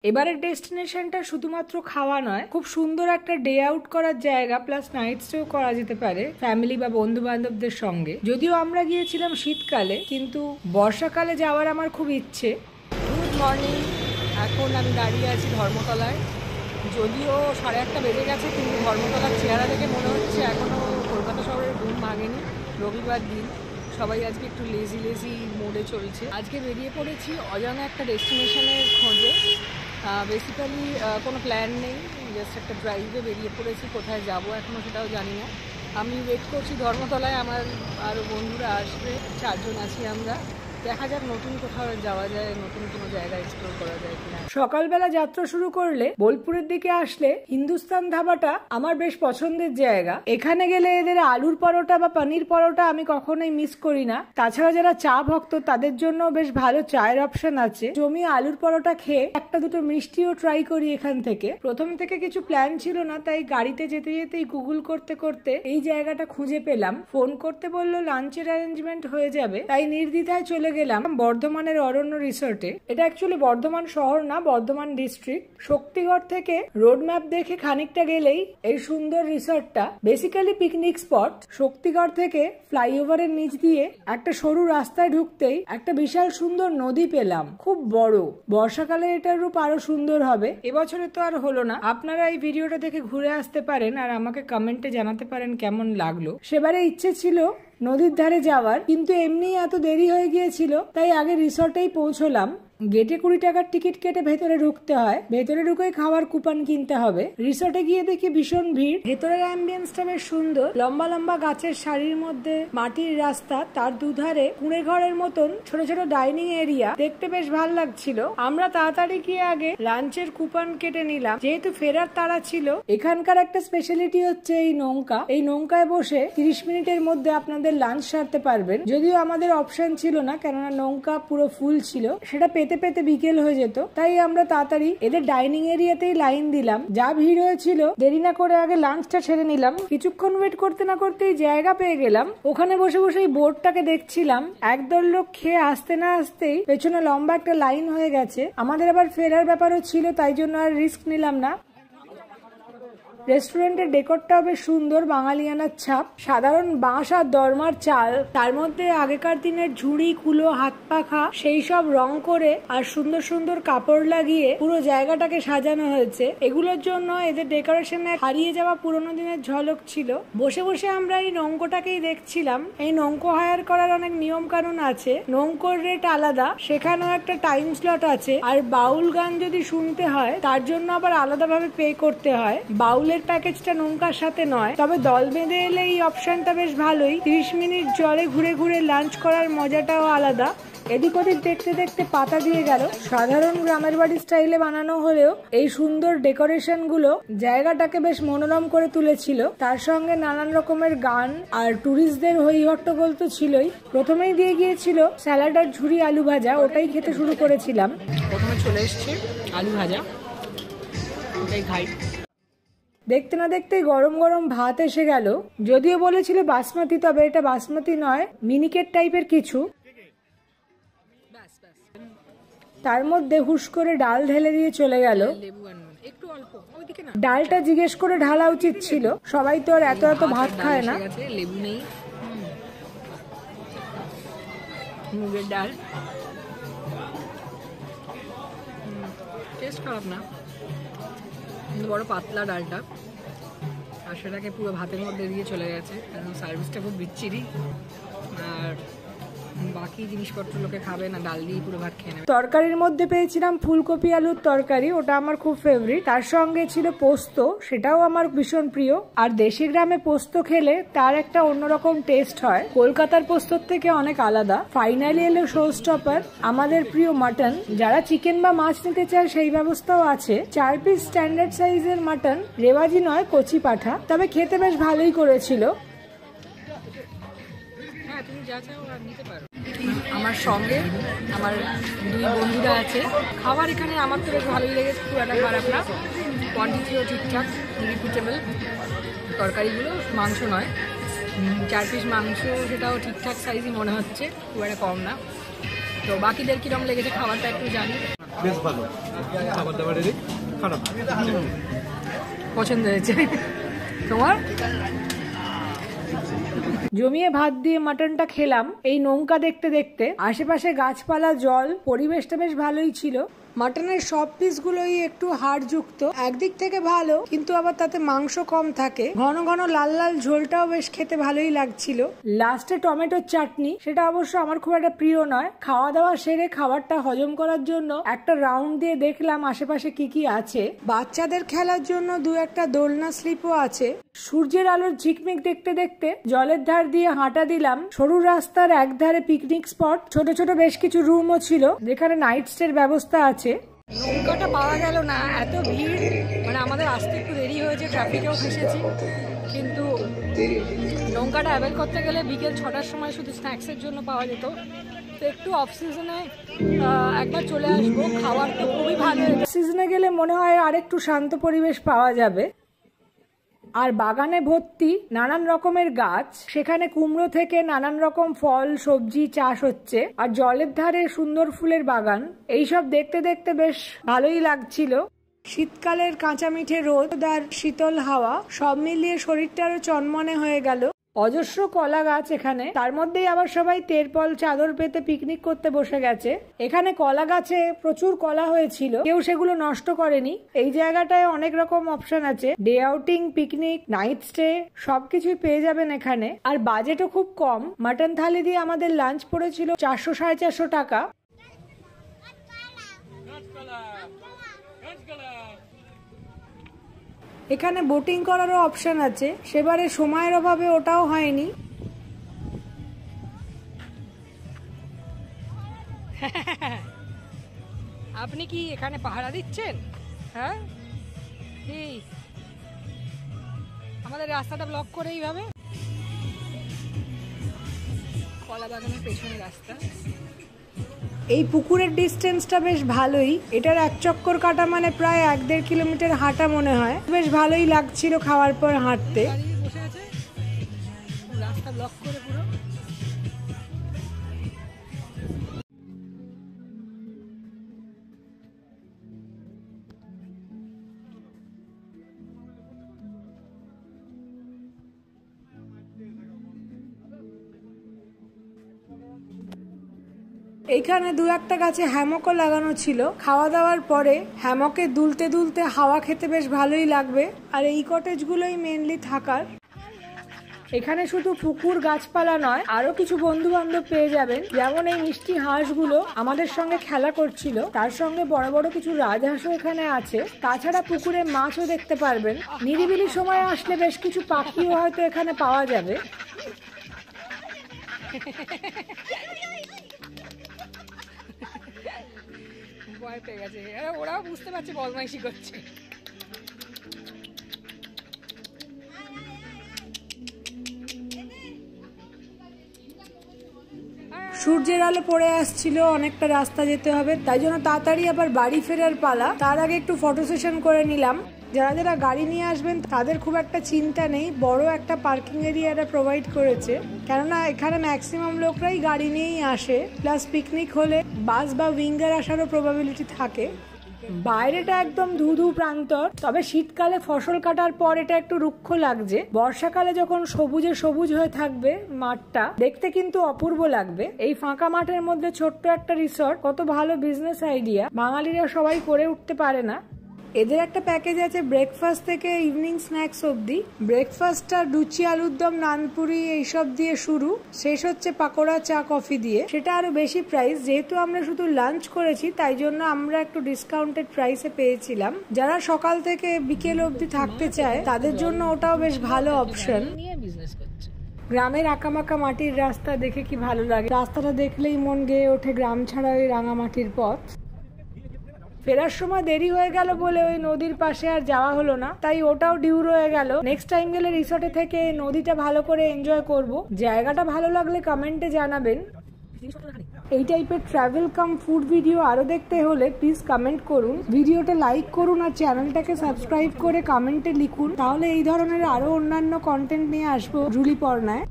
এবারের ডেস্টিনেশনটা শুধুমাত্র খাওয়া নয়, খুব সুন্দর একটা ডে আউট করার জায়গা, প্লাস নাইট স্টেও করা যেতে পারে ফ্যামিলি বা বন্ধু বান্ধবদের সঙ্গে। যদিও আমরা গিয়েছিলাম শীতকালে, কিন্তু বর্ষাকালে যাওয়ার আমার খুব ইচ্ছে। গুড মর্নিং, এখন আমি দাঁড়িয়ে আছি ধর্মতলায়। যদিও 1:30 বেজে গেছে, কিন্তু ধর্মতলার চেহারা দেখে মনে হচ্ছে এখনো কলকাতা শহরের ঘুম ভাঙেনি। রবিবার দিন, সবাই আজকে একটু লেজি মোডে চলছে। আজকে বেরিয়ে পড়েছি অজানা একটা ডেস্টিনেশনের খোঁজে। বেসিক্যালি কোনো প্ল্যান নেই, জাস্ট একটা ড্রাইভে বেরিয়ে পড়েছি। কোথায় যাব এখনও সেটাও জানি না। আমি ওয়েট করছি ধর্মতলায়, আমার আরও বন্ধুরা আসবে, 4 জন আছি আমরা। দেখা যাক নতুন কোথাও যাওয়া যায়, নতুন কোনো জায়গা এক্সপ্লোর করা যায় কিনা। সকালবেলা যাত্রা শুরু করলে বোলপুরের দিকে আসলে হিন্দুস্তান ধাবাটা আমার বেশ পছন্দের জায়গা। এখানে গেলে এদের আলুর পরোটা বা পনির পরোটা আমি কখনোই মিস করি না। তাছাড়া যারা চা ভক্ত তাদের জন্য বেশ ভালো চায়ের অপশন আছে। জমি আলুর পরোটা খেয়ে একটা দুটো মিষ্টিও ট্রাই করি এখান থেকে। প্রথম থেকে কিছু প্ল্যান ছিল না, তাই গাড়িতে যেতে যেতেই গুগল করতে করতে এই জায়গাটা খুঁজে পেলাম। ফোন করতে বললো লাঞ্চের অ্যারেঞ্জমেন্ট হয়ে যাবে, তাই নির্দ্বিধায় চলে গেলাম বর্ধমানের অরণ্য রিসোর্টে। এটা অ্যাকচুয়ালি বর্ধমান শহর না, বর্ধমান ডিস্ট্রিক্ট। শক্তিগড় থেকে রোড ম্যাপ দেখে খানিকটা গেলেই এই সুন্দর রিসোর্টটা। Basically picnic spot. শক্তিগড় থেকে ফ্লাইওভারের নিচ দিয়ে একটা সরু রাস্তায় ঢুকতেই একটা বিশাল সুন্দর নদী পেলাম, খুব বড়। বর্ষাকালে এটার রূপ আরো সুন্দর হবে। এবছরে তো আর হলো না। আপনারা এই ভিডিওটা দেখে ঘুরে আসতে পারেন আর আমাকে কমেন্টে জানাতে পারেন কেমন লাগলো। সেবারে ইচ্ছে ছিল নদীর ধারে যাওয়ার, কিন্তু এমনি এত দেরি হয়ে গিয়েছিল, তাই আগে রিসর্টেই পৌঁছলাম। গেটে 20 টাকার টিকিট কেটে ভেতরে ঢুকতে হয়। ভেতরে ঢুকে খাওয়ার কুপন কিনতে হবে। রিসর্টে গিয়ে দেখি ভীষণ ভিড়। ভেতরের অ্যাম্বিয়েন্সটা বেশ সুন্দর। লম্বা লম্বা গাছের সারির মধ্যে মাটির রাস্তা, তার দুধারে কুঁড়ে ঘরের মতন ছোট ছোট ডাইনিং এরিয়া, দেখতে বেশ ভালো লাগছিল। আমরা তাড়াতাড়ি গিয়ে আগে লাঞ্চের কুপন কেটে নিলাম, যেহেতু ফেরার তাড়া ছিল। এখানকার একটা স্পেশালিটি হচ্ছে এই নৌকা। এই নৌকায় বসে 30 মিনিটের মধ্যে আপনাদের লাঞ্চ সারতে পারবেন। যদিও আমাদের অপশন ছিল না, কেননা নৌকা পুরো ফুল ছিল। সেটা পেতে পেতে বিকেল হয়ে যেত, তাই আমরা তাড়াতাড়ি এদের ডাইনিং এরিয়াতেই লাইন দিলাম। যা ভিড় হয়েছিল, দেরি না করে আগে লাঞ্চটা ছেড়ে নিলাম। কিছুক্ষণ ওয়েট করতে না করতেই জায়গা পেয়ে গেলাম। ওখানে বসে বসে এই বোর্ডটাকে দেখছিলাম। একদল লোক খেয়ে আসতে না আসতেই পেছনে লম্বা একটা লাইন হয়ে গেছে। আমাদের আবার ফেরার ব্যাপারও ছিল, তাই জন্য আর রিস্ক নিলাম না। রেস্টুরেন্টের ডেকোরটাও বেশ সুন্দর, বাঙালিয়ানার ছাপ। সাধারণ বাঁশ আর দরমার চাল, তার মধ্যে আগেকার দিনের ঝুড়ি, কুলো, হাত পাখা সেই সব রং করে আর সুন্দর সুন্দর কাপড় লাগিয়ে পুরো জায়গাটাকে সাজানো হয়েছে। এগুলোর জন্য এদের ডেকোরেশনে হারিয়ে যাওয়া পুরোনো দিনের ঝলক ছিল। বসে বসে আমরা এই নৌকোটাকেই দেখছিলাম। এই নৌকো হায়ার করার অনেক নিয়ম কানুন আছে। নৌকোর রেট আলাদা, সেখানেও একটা টাইম স্লট আছে। আর বাউল গান যদি শুনতে হয় তার জন্য আবার আলাদাভাবে পে করতে হয়। বাউল প্যাকেজটা নৌকার সাথে নয়, তবে দল বেঁধে এলে এই অপশনটা বেশ ভালোই। 30 মিনিট জলে ঘুরে ঘুরে লাঞ্চ করার মজাটাও আলাদা। এদিক ওদিক দেখতে দেখতে পাতা দিয়ে গেল। সাধারণ গ্রামের বাড়ি স্টাইলে বানানো হলেও এই সুন্দর ডেকোরেশন গুলো জায়গাটাকে বেশ মনোরম করে তুলেছিল। তার সঙ্গে নানান রকমের গান আর টুরিস্টদের হই হট্টগোল তো ছিলই। প্রথমেই দিয়ে গিয়েছিল স্যালাড আর ঝুরি আলু ভাজা, ওটাই খেতে শুরু করেছিলাম। প্রথমে চলে এসছে আলু ভাজা, ওটাই খাই। দেখতে না দেখতেই গরম গরম ভাত এসে গেল। যদিও বলেছিল বাসমতি, তবে এটা বাসমতি নয়, মিনিকেট টাইপের কিছু। তার মধ্যে হুশ করে ডাল ঢেলে দিয়ে চলে গেল। ডালটা জিজ্ঞেস করে ঢালা উচিত ছিল, সবাই তো আর এত এত ভাত খায় না। লেবু নেই, মুগের ডাল, টেস্ট খারাপ না, বড় পাতলা ডালটা, আর সেটাকে পুরো ভাতের মধ্যে দিয়ে চলে গেছে। কারণ সার্ভিসটা খুব বিচ্ছিরি, আর বাকি জিনিসপত্র লোকে খাবে না, ডাল দিয়ে পুরো ভাত খেয়ে নেবে। তরকারির মধ্যে পেয়েছিলাম ফুলকপি আলুর তরকারি, ওটা আমার খুব ফেভারিট। তার সঙ্গে ছিল পোস্ত, সেটাও আমার ভীষণ প্রিয়। আর দেশি গ্রামে পোস্ত খেলে তার একটা অন্যরকম টেস্ট হয়, কলকাতার পোস্তর থেকে অনেক আলাদা। ফাইনালি এলো শো স্টপার, আমাদের প্রিয় মাটন। যারা চিকেন বা মাছ নিতে চায় সেই ব্যবস্থাও আছে। 4 পিস স্ট্যান্ডার্ড সাইজের মাটন, রেওয়াজি নয়, কচি পাঠা, তবে খেতে বেশ ভালোই করেছিল। হ্যাঁ, তুমি যা চাও আর নিতে পারো। আমার সঙ্গে আমার 2 বন্ধুরা আছে। খাবার এখানে আমার তো বেশ ভালোই লেগেছে, খুব একটা খারাপ না। কোয়ান্টিটিও ঠিকঠাক, রিপিটেবল। তরকারিগুলো মাংস নয়, 4 পিস মাংস, সেটাও ঠিকঠাক সাইজই মনে হচ্ছে, খুব একটা কম না। তো বাকিদের কিরম লেগেছে খাবারটা একটু জানি। বেশ ভালো, খাবার দাবারেরই খারাপ পছন্দ হয়েছে তোমার? জমিয়ে ভাত দিয়ে মাটনটা খেলাম এই নৌকা দেখতে দেখতে। আশেপাশে গাছপালা, জল, পরিবেশটা বেশ ভালোই ছিল। মাটনের সব পিসগুলোই একটু হাড়যুক্ত, একদিক থেকে ভালো, কিন্তু আবার তাতে মাংস কম থাকে। ঘন ঘন লাল লাল ঝোলটাও বেশ খেতে ভালোই লাগছিল। লাস্টে টমেটোর চাটনি, সেটা অবশ্য আমার খুব একটা প্রিয় নয়। খাওয়া দাওয়া সেরে খাবারটা হজম করার জন্য একটা রাউন্ড দিয়ে দেখলাম আশেপাশে কি কি আছে। বাচ্চাদের খেলার জন্য দু একটা দোলনা স্লিপও আছে। সূর্যের আলোর ঝিকমিক দেখতে দেখতে জলের ধার দিয়ে হাঁটা দিলাম। সরু রাস্তার একধারে পিকনিক স্পট, ছোট ছোট বেশ কিছু রুমও ছিল যেখানে নাইট স্টের ব্যবস্থা আছে। নৌকাটা পাওয়া গেল না, এত ভিড়, মানে আমাদের আসতে একটু দেরি হয়েছে, ট্রাফিকেও ফেসেছি। কিন্তু নৌকাটা অ্যাভেল করতে গেলে বিকেল 6টার সময় শুধু স্ন্যাক্সের জন্য পাওয়া যেত। তো একটু অফ সিজনে একবার চলে আসবো। খাবার তো খুবই ভালো, সিজনে গেলে মনে হয় আর একটু শান্ত পরিবেশ পাওয়া যাবে। আর বাগানে ভর্তি নানান রকমের গাছ, সেখানে কুমড়ো থেকে নানান রকম ফল সবজি চাষ হচ্ছে, আর জলের ধারে সুন্দর ফুলের বাগান। এইসব দেখতে দেখতে বেশ ভালোই লাগছিল। শীতকালের কাঁচা মিঠে রোদ আর শীতল হাওয়া সব মিলিয়ে শরীরটা আরো চনমনে হয়ে গেল। অজস্র কলা গাছ এখানে, তার মধ্যেই আবার সবাই তেরপল চাদর পেতে পিকনিক করতে বসে গেছে। এখানে কলা গাছে প্রচুর কলা হয়েছিল, কেউ সেগুলো নষ্ট করেনি। এই জায়গাটায় অনেক রকম অপশন আছে, day outing, picnic, night stay সবকিছুই পেয়ে যাবেন এখানে। আর বাজেটও খুব কম। মাটন থালি দিয়ে আমাদের লাঞ্চ পড়েছিল 400-450 টাকা। এখানে বোটিং করারও অপশন আছে, সেবারে সময়ের অভাবে ওটাও হয়নি। আপনি কি এখানে পাহারা দিচ্ছেন? হ্যাঁ, আমাদের রাস্তাটা ব্লক করে এইভাবে। কলা বাগানের পেছনে রাস্তা। এই পুকুরের ডিস্টেন্সটা বেশ ভালোই, এটার এক চক্কর কাটা মানে প্রায় 1-1.5 কিলোমিটার হাঁটা মনে হয়। বেশ ভালোই লাগছিল খাওয়ার পর হাঁটতে। রাস্তা ব্লক করে পুরো। এইখানে দু একটা গাছে হ্যামকও লাগানো ছিল। খাওয়া দাওয়ার পরে হ্যামকে দুলতে দুলতে হাওয়া খেতে বেশ ভালোই লাগবে। আর এই কটেজগুলোই মেনলি থাকার। এখানে শুধু পুকুর গাছপালা নয়, আরো কিছু বন্ধু বান্ধব পেয়ে যাবেন। যেমন এই মিষ্টি হাঁসগুলো আমাদের সঙ্গে খেলা করছিল, তার সঙ্গে বড় বড় কিছু রাজহাঁসও এখানে আছে। তাছাড়া পুকুরে মাছও দেখতে পারবেন। নিরিবিলি সময় আসলে বেশ কিছু পাখিও হয়তো এখানে পাওয়া যাবে। ভয় পেয়ে গেছে, ওরাও বুঝতে পারছে বদমাইশি করছে। সূর্যের আলো পড়ে আসছিল, অনেকটা রাস্তা যেতে হবে, তাই জন্য তাড়াতাড়ি আবার বাড়ি ফেরার পালা। তার আগে একটু ফটো সেশন করে নিলাম। যারা যারা গাড়ি নিয়ে আসবেন তাদের খুব একটা চিন্তা নেই, বড় একটা পার্কিং এরিয়াটা প্রোভাইড করেছে, কেননা এখানে ম্যাক্সিমাম লোকরাই গাড়ি নিয়েই আসে। প্লাস পিকনিক হলে বাস বা উইঙ্গার আসারও প্রবাবিলিটি থাকে। বাইরেটা একদম ধুধু প্রান্তর, তবে শীতকালে ফসল কাটার পর এটা একটু রুক্ষ লাগছে। বর্ষাকালে যখন সবুজে সবুজ হয়ে থাকবে মাঠটা, দেখতে কিন্তু অপূর্ব লাগবে। এই ফাঁকা মাঠের মধ্যে ছোট্ট একটা রিসর্ট, কত ভালো বিজনেস আইডিয়া। বাঙালিরা সবাই করে উঠতে পারে না। এদের একটা প্যাকেজ আছে ব্রেকফাস্ট থেকে ইভিনিং স্ন্যাক্স অবধি। ব্রেকফাস্টটা লুচি, আলুর দম, নানপুরি এইসব দিয়ে শুরু, শেষ হচ্ছে পাকোড়া, চা, কফি দিয়ে। সেটা আরো বেশি প্রাইস, যেহেতু আমরা শুধু লাঞ্চ করেছি তাই জন্য আমরা একটু ডিসকাউন্টেড প্রাইসে পেয়েছিলাম। যারা সকাল থেকে বিকেল অবধি থাকতে চায় তাদের জন্য ওটাও বেশ ভালো অপশন। গ্রামের আঁকামাকা মাটির রাস্তা দেখে কি ভালো লাগে, রাস্তাটা দেখলেই মন গেয়ে ওঠে গ্রাম ছাড়া ওই রাঙা মাটির পথ। ফেরার সময় দেরি হয়ে গেল বলে ওই নদীর পাশে আর যাওয়া হলো না, তাই ওটাও ডিউ রয়ে গেল। নেক্সট টাইম গেলে রিসর্টে থেকে নদীটা ভালো করে এনজয় করব। জায়গাটা ভালো লাগলে কমেন্টে জানাবেন। এই টাইপের ট্রাভেল কাম ফুড ভিডিও আরো দেখতে হলে প্লিজ কমেন্ট করুন, ভিডিওটা লাইক করুন আর চ্যানেলটাকে সাবস্ক্রাইব করে কমেন্টে লিখুন, তাহলে এই ধরনের আরো অন্যান্য কন্টেন্ট নিয়ে আসবো জুলি পর্নায়।